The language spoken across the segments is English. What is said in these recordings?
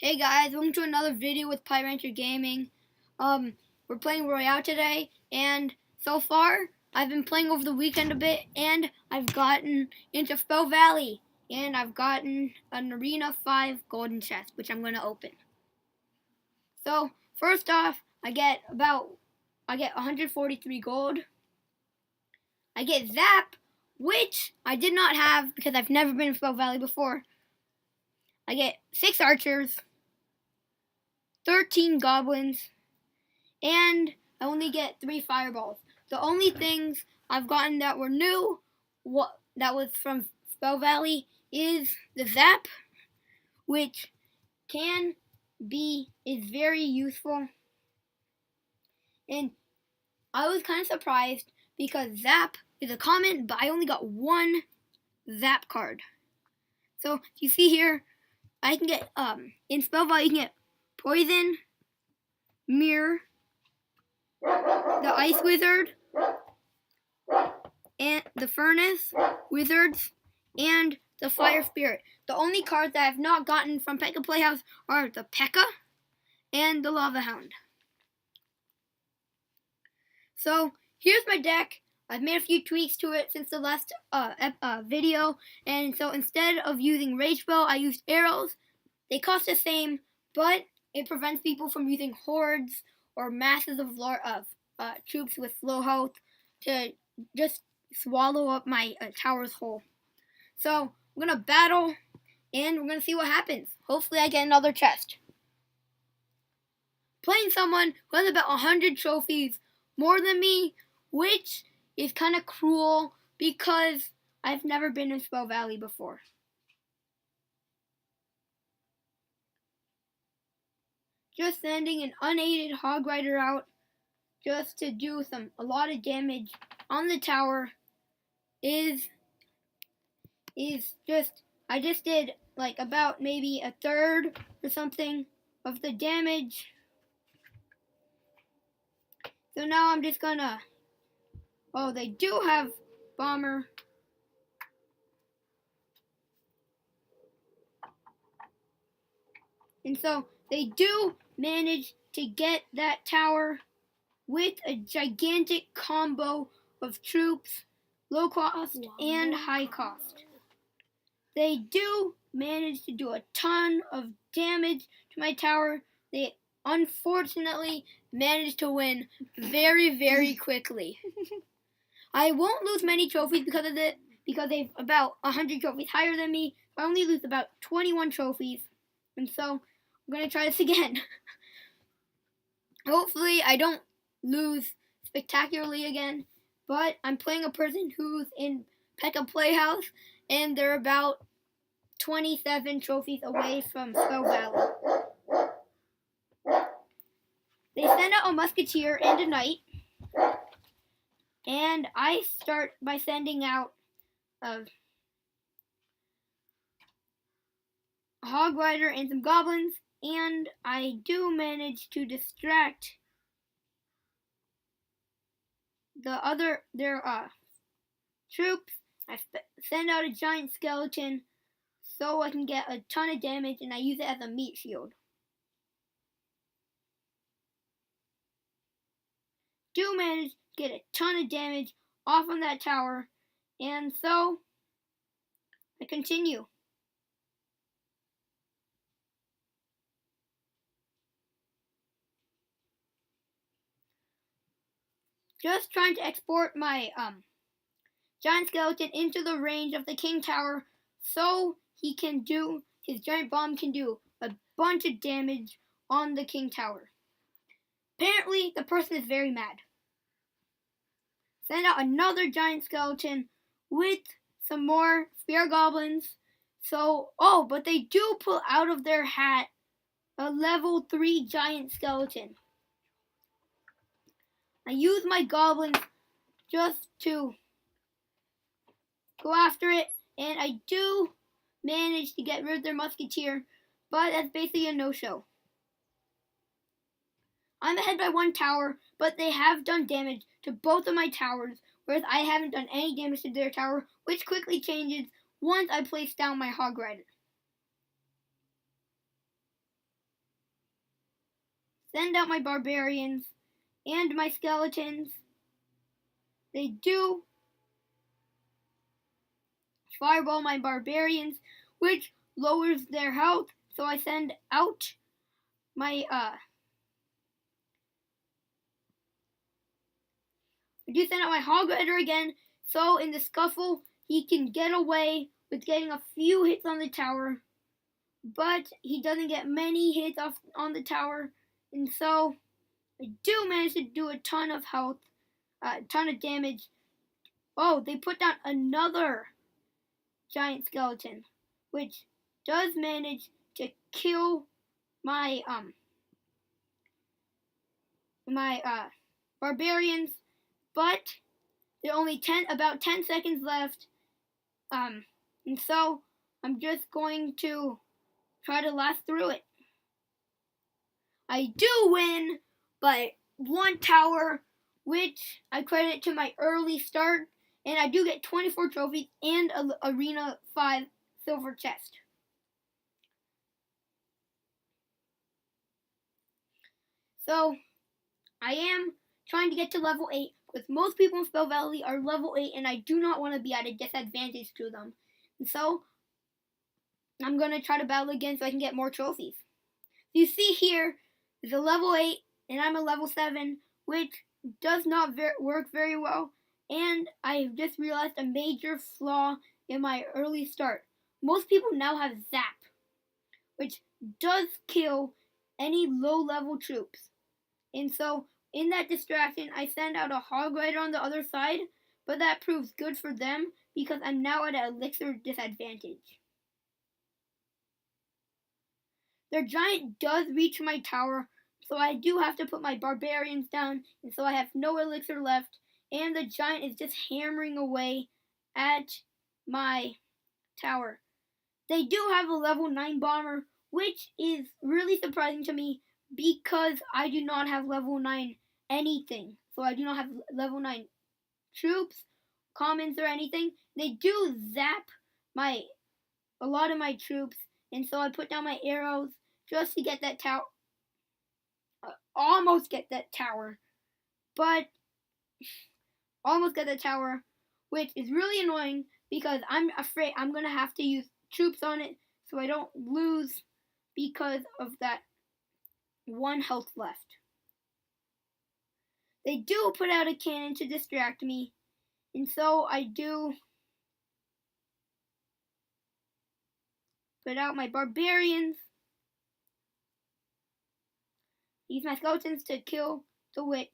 Hey guys, welcome to another video with Rancher Gaming. We're playing Royale today, and so far I've been playing over the weekend a bit, and I've gotten into Spell Valley, and I've gotten an Arena 5 golden chest, which I'm going to open. So first off, I get 143 gold. I get Zap, which I did not have because I've never been in Spell Valley before. I get 6 archers, 13 goblins, and I only get 3 fireballs. The only things I've gotten that were new, that was from Spell Valley, is the Zap, which is very useful. And I was kind of surprised because Zap is a common, but I only got 1 Zap card. So you see here, I can get in Spell Valley you can get Poison, Mirror, the Ice Wizard, and the Furnace Wizards, and the Fire Spirit. The only cards that I have not gotten from P.E.K.K.A. Playhouse are the P.E.K.K.A. and the Lava Hound. So here's my deck. I've made a few tweaks to it since the last video, and so instead of using Rage Spell, I used arrows. They cost the same, but it prevents people from using hordes or masses of troops with low health to just swallow up my tower's whole. So we're gonna battle, and we're gonna see what happens. Hopefully I get another chest. Playing someone who has about 100 trophies more than me, which is kind of cruel because I've never been in Spell Valley before. Just sending an unaided Hog Rider out just to do a lot of damage on the tower I just did like about maybe a third or something of the damage. So now I'm just gonna, they do have Bomber. And so they do manage to get that tower with a gigantic combo of troops, low cost and high cost. They do manage to do a ton of damage to my tower. They unfortunately managed to win very, very quickly. I won't lose many trophies because of it, because they've about 100 trophies higher than me. I only lose about 21 trophies. And so I'm going to try this again. Hopefully I don't lose spectacularly again, but I'm playing a person who's in P.E.K.K.A. Playhouse, and they're about 27 trophies away from Spell Valley. They send out a Musketeer and a Knight, and I start by sending out a Hog Rider and some Goblins, and I do manage to distract their troops. I send out a giant skeleton so I can get a ton of damage, and I use it as a meat shield. Do manage to get a ton of damage off on that tower, and so I continue. Just trying to export my giant skeleton into the range of the king tower so his giant bomb can do a bunch of damage on the king tower. Apparently, the person is very mad. Send out another giant skeleton with some more spear goblins. But they do pull out of their hat a level 3 giant skeleton. I use my goblins just to go after it, and I do manage to get rid of their musketeer, but that's basically a no-show. I'm ahead by 1 tower, but they have done damage to both of my towers, whereas I haven't done any damage to their tower, which quickly changes once I place down my Hog Rider. send out my barbarians and my skeletons. They do fireball my barbarians, which lowers their health, so I send out my I do send out my Hog Rider again, so in the scuffle he can get away with getting a few hits on the tower, but he doesn't get many hits on the tower, and so I do manage to do a ton of health, a ton of damage. Oh, they put down another giant skeleton, which does manage to kill my barbarians, but there are only about 10 seconds left, and so I'm just going to try to last through it. I do win by one tower, which I credit to my early start, and I do get 24 trophies and an Arena 5 silver chest. So, I am trying to get to level 8, because most people in Spell Valley are level 8, and I do not want to be at a disadvantage to them. And so, I'm going to try to battle again so I can get more trophies. You see here, there's a level 8, and I'm a level 7, which does not work very well. And I just realized a major flaw in my early start. Most people now have Zap, which does kill any low-level troops. And so, in that distraction, I send out a Hog Rider on the other side, but that proves good for them because I'm now at an elixir disadvantage. Their giant does reach my tower, so I do have to put my barbarians down, and so I have no elixir left, and the giant is just hammering away at my tower. They do have a level 9 bomber, which is really surprising to me because I do not have level 9 anything. So I do not have level 9 troops, commons, or anything. They do zap a lot of my troops, and so I put down my arrows just to get that tower. Almost get that tower, but almost get the tower, which is really annoying because I'm afraid I'm going to have to use troops on it so I don't lose because of that one health left. They do put out a cannon to distract me, and so I do put out my barbarians, use my skeletons to kill the witch.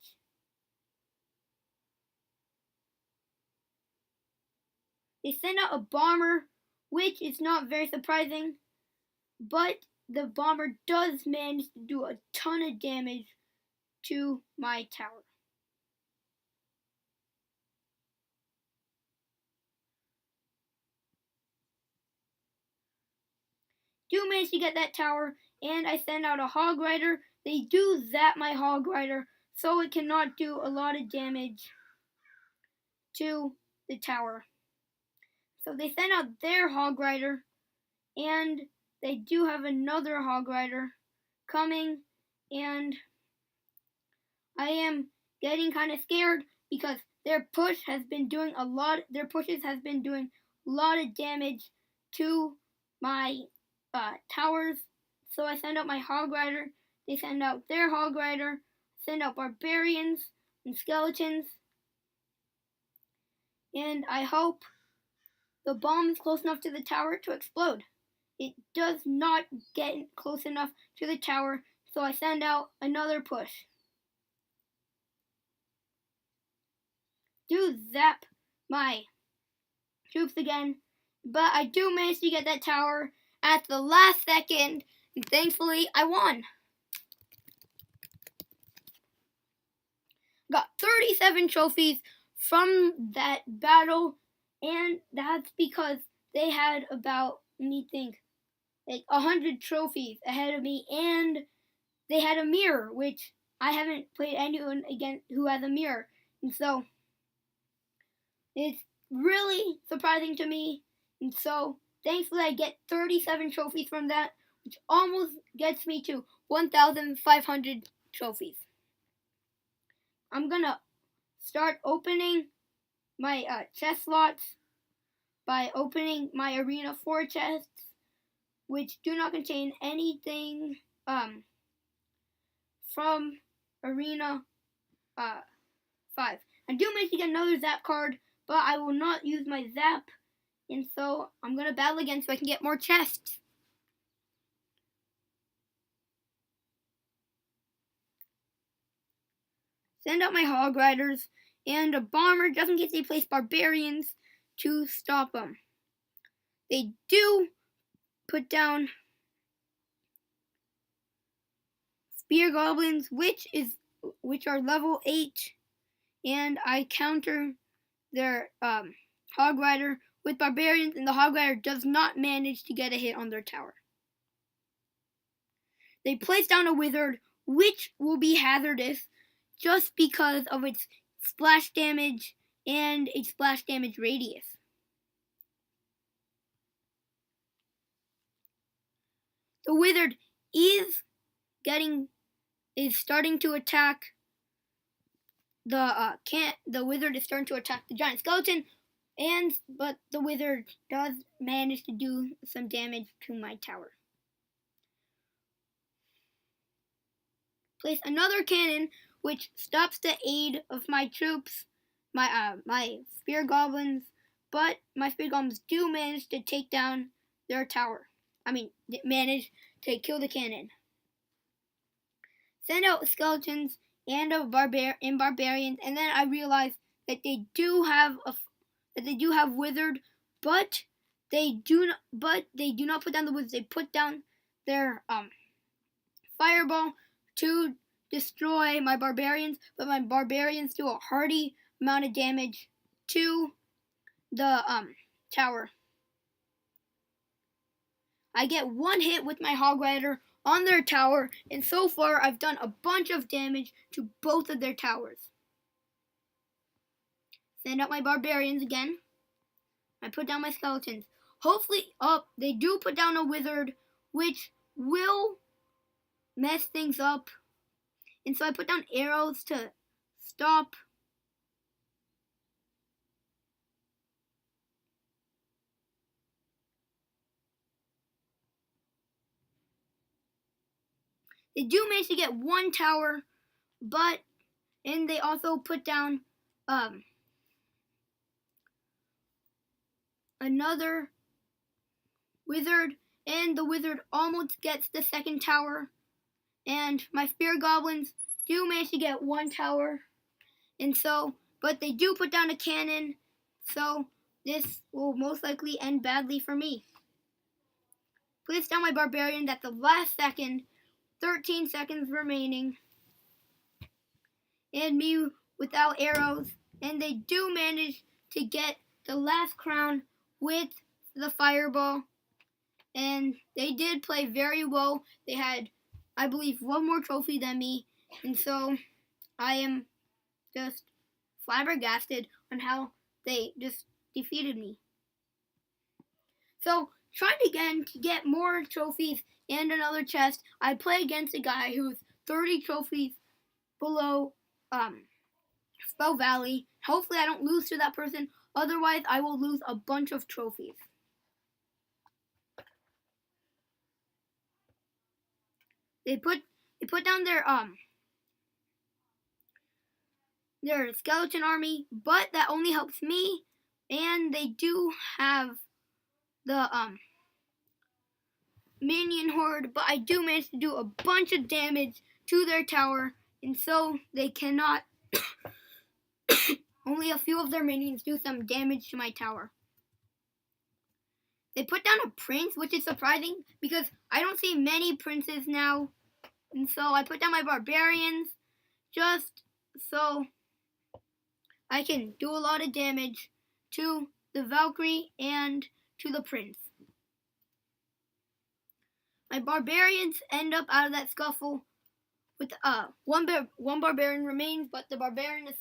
They send out a bomber, which is not very surprising, but the bomber does manage to do a ton of damage to my tower. Do manage to get that tower, and I send out a Hog Rider. They do zap my Hog Rider, so it cannot do a lot of damage to the tower. So they send out their Hog Rider, and they do have another Hog Rider coming, and I am getting kind of scared because their pushes has been doing a lot of damage to my towers. So I send out my Hog Rider, they send out their Hog Rider, send out barbarians and skeletons, and I hope the bomb is close enough to the tower to explode. It does not get close enough to the tower, so I send out another push. Do zap my troops again, but I do manage to get that tower at the last second, and thankfully I won. Got 37 trophies from that battle, and that's because they had about, like 100 trophies ahead of me, and they had a mirror, which I haven't played anyone against who has a mirror, and so it's really surprising to me, and so thankfully I get 37 trophies from that, which almost gets me to 1,500 trophies. I'm gonna start opening my chest slots by opening my Arena 4 chests, which do not contain anything from Arena 5. I do manage to get another Zap card, but I will not use my Zap, and so I'm going to battle again so I can get more chests. Send out my Hog Riders and a Bomber just in case they place Barbarians to stop them. They do put down Spear Goblins, which are level 8, and I counter their Hog Rider with Barbarians, and the Hog Rider does not manage to get a hit on their tower. They place down a Wizard, which will be hazardous just because of its splash damage and a splash damage radius. The Wizard is starting to attack the Wizard is starting to attack the Giant Skeleton, but the Wizard does manage to do some damage to my tower. Place another cannon, which stops the aid of my troops, my Spear Goblins, but my Spear Goblins do manage to take down their tower. Manage to kill the cannon. Send out skeletons and barbarians, and then I realize that they do have Wizard, but they do not put down the Wizard. They put down their Fireball to destroy my barbarians, but my barbarians do a hearty amount of damage to the tower. I get one hit with my Hog Rider on their tower, and so far I've done a bunch of damage to both of their towers. Send out my barbarians again. I put down my skeletons. Hopefully, they do put down a Wizard, which will mess things up. And so I put down arrows to stop. They do manage to get one tower, and they also put down another Wizard, and the Wizard almost gets the second tower, and my Spear Goblins do manage to get one tower, but they do put down a cannon, so this will most likely end badly for me. Place down my Barbarian at the last second, 13 seconds remaining, and me without arrows, and they do manage to get the last crown with the Fireball, and they did play very well. They had, I believe, one more trophy than me, and so I am just flabbergasted on how they just defeated me. So, trying again to get more trophies and another chest. I play against a guy who's 30 trophies below Spell Valley. Hopefully I don't lose to that person. Otherwise, I will lose a bunch of trophies. They put down their skeleton army, but that only helps me. And they do have the minion horde, but I do manage to do a bunch of damage to their tower, and so they cannot. Only a few of their minions do some damage to my tower. They put down a prince, which is surprising because I don't see many princes now, and so I put down my barbarians just so I can do a lot of damage to the Valkyrie and to the prince. My barbarians end up out of that scuffle with one barbarian remains, but the barbarian is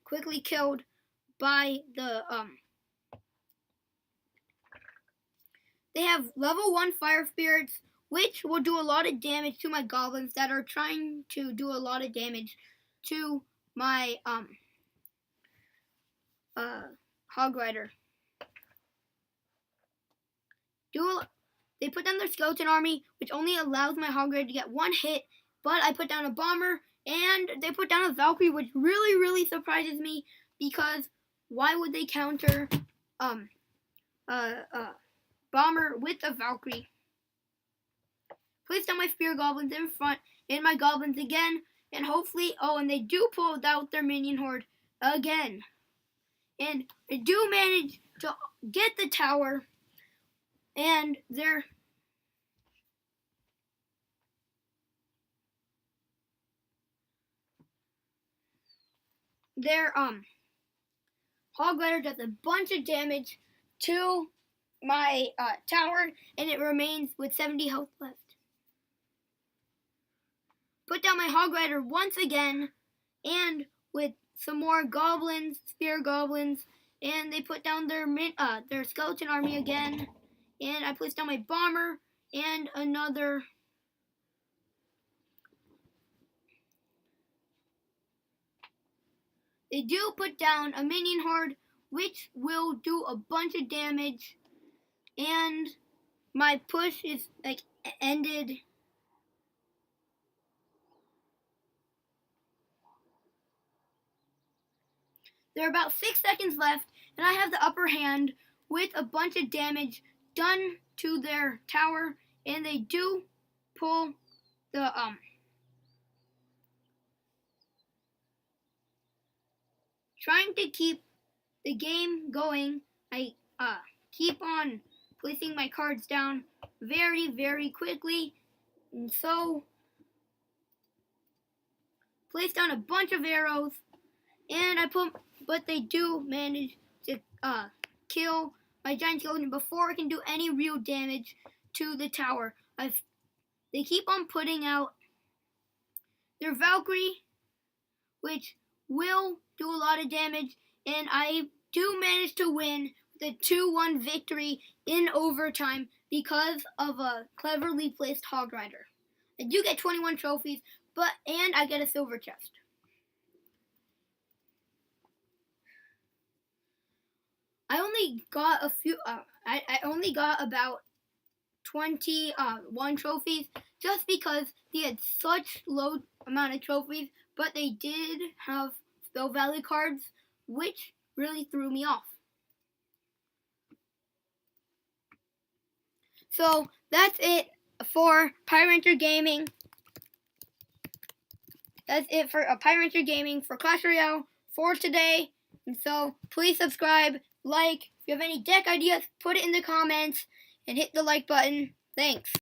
quickly killed by the They have level 1 fire spirits, which will do a lot of damage to my goblins that are trying to do a lot of damage to my hog rider. They put down their skeleton army, which only allows my hog rider to get one hit, but I put down a bomber, and they put down a Valkyrie, which really, really surprises me, because why would they counter bomber with a Valkyrie? Place down my spear goblins in front, and my goblins again, and hopefully, and they do pull out their minion horde again. And I do manage to get the tower, and their hog rider does a bunch of damage to my tower, and it remains with 70 health left. Put down my hog rider once again, and with some more goblins, spear goblins, and they put down their skeleton army again, and I placed down my bomber and another. They do put down a minion horde, which will do a bunch of damage, and my push is ended. There are about 6 seconds left, and I have the upper hand with a bunch of damage done to their tower, and they do pull the trying to keep the game going. I keep on placing my cards down very, very quickly, and so place down a bunch of arrows, and but they do manage to kill my giant skeleton before it can do any real damage to the tower. They keep on putting out their Valkyrie, which will do a lot of damage, and I do manage to win the 2-1 victory in overtime because of a cleverly placed hog rider. I do get 21 trophies, and I get a silver chest. I only got a few. I only got about 21 trophies, just because they had such low amount of trophies, but they did have Spell Valley cards, which really threw me off. So that's it for Pyrancer Gaming. That's it for Pyrancer Gaming for Clash Royale for today. And so please subscribe, like. If you have any deck ideas, put it in the comments, and hit the like button. Thanks.